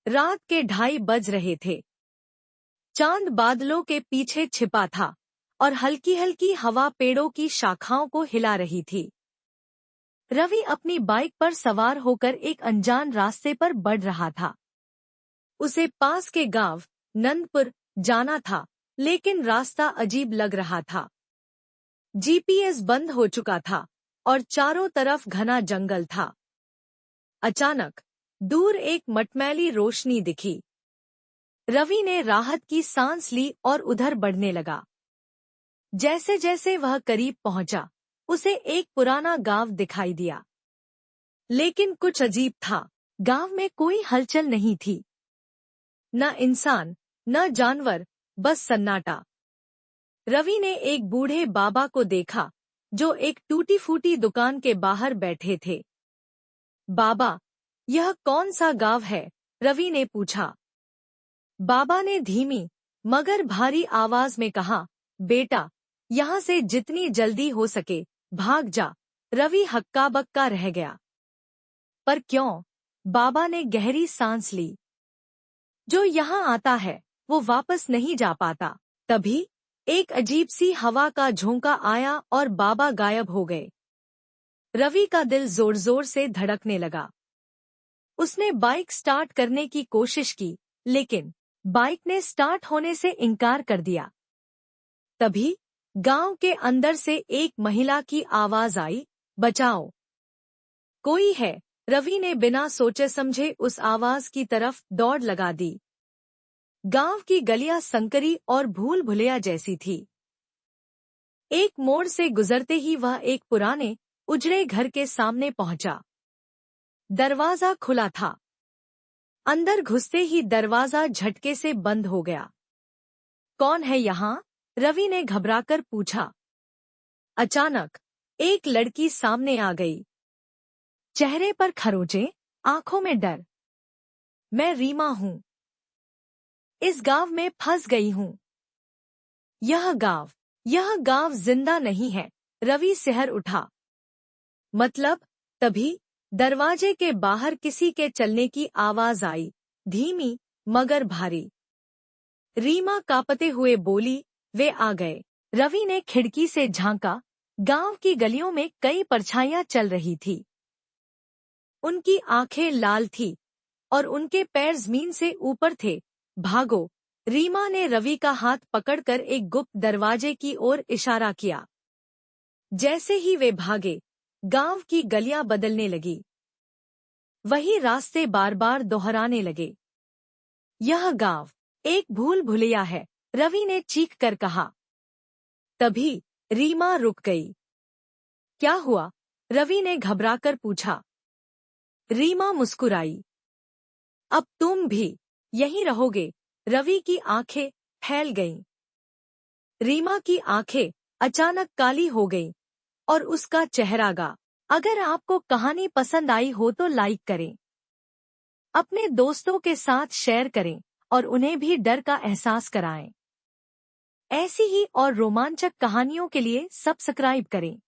रात के 2:30 बज रहे थे। चांद बादलों के पीछे छिपा था और हल्की हल्की हवा पेड़ों की शाखाओं को हिला रही थी। रवि अपनी बाइक पर सवार होकर एक अनजान रास्ते पर बढ़ रहा था। उसे पास के गांव नंदपुर जाना था, लेकिन रास्ता अजीब लग रहा था। जीपीएस बंद हो चुका था और चारों तरफ घना जंगल था। अचानक दूर एक मटमैली रोशनी दिखी। रवि ने राहत की सांस ली और उधर बढ़ने लगा। जैसे जैसे वह करीब पहुंचा, उसे एक पुराना गांव दिखाई दिया। लेकिन कुछ अजीब था, गांव में कोई हलचल नहीं थी। न इंसान, न जानवर, बस सन्नाटा। रवि ने एक बूढ़े बाबा को देखा, जो एक टूटी फूटी दुकान के बाहर बैठे थे। बाबा, यह कौन सा गांव है? रवि ने पूछा। बाबा ने धीमी मगर भारी आवाज में कहा, बेटा, यहाँ से जितनी जल्दी हो सके भाग जा। रवि हक्का बक्का रह गया। पर क्यों? बाबा ने गहरी सांस ली। जो यहाँ आता है वो वापस नहीं जा पाता। तभी एक अजीब सी हवा का झोंका आया और बाबा गायब हो गए। रवि का दिल जोर जोर से धड़कने लगा। उसने बाइक स्टार्ट करने की कोशिश की, लेकिन बाइक ने स्टार्ट होने से इनकार कर दिया। तभी गांव के अंदर से एक महिला की आवाज आई, बचाओ, कोई है। रवि ने बिना सोचे समझे उस आवाज की तरफ दौड़ लगा दी। गांव की गलियां संकरी और भूल भुलैया जैसी थी। एक मोड़ से गुजरते ही वह एक पुराने उजड़े घर के सामने पहुंचा। दरवाजा खुला था। अंदर घुसते ही दरवाजा झटके से बंद हो गया। कौन है यहाँ? रवि ने घबराकर पूछा। अचानक एक लड़की सामने आ गई। चेहरे पर खरोंचे, आंखों में डर। मैं रीमा हूँ। इस गांव में फंस गई हूँ। यह गांव जिंदा नहीं है। रवि सिहर उठा। मतलब? तभी दरवाजे के बाहर किसी के चलने की आवाज आई, धीमी मगर भारी। रीमा कांपते हुए बोली, वे आ गए। रवि ने खिड़की से झांका। गांव की गलियों में कई परछाइयां चल रही थी। उनकी आंखें लाल थी और उनके पैर जमीन से ऊपर थे। भागो! रीमा ने रवि का हाथ पकड़कर एक गुप्त दरवाजे की ओर इशारा किया। जैसे ही वे भागे, गांव की गलियां बदलने लगी। वही रास्ते बार बार दोहराने लगे। यह गांव एक भूल भुलैया है, रवि ने चीख कर कहा। तभी रीमा रुक गई। क्या हुआ? रवि ने घबराकर पूछा। रीमा मुस्कुराई। अब तुम भी यहीं रहोगे? रवि की आंखें फैल गईं। रीमा की आंखें अचानक काली हो गईं और उसका चेहरा गा। अगर आपको कहानी पसंद आई हो तो लाइक करें, अपने दोस्तों के साथ शेयर करें और उन्हें भी डर का एहसास कराएं। ऐसी ही और रोमांचक कहानियों के लिए सब्सक्राइब करें।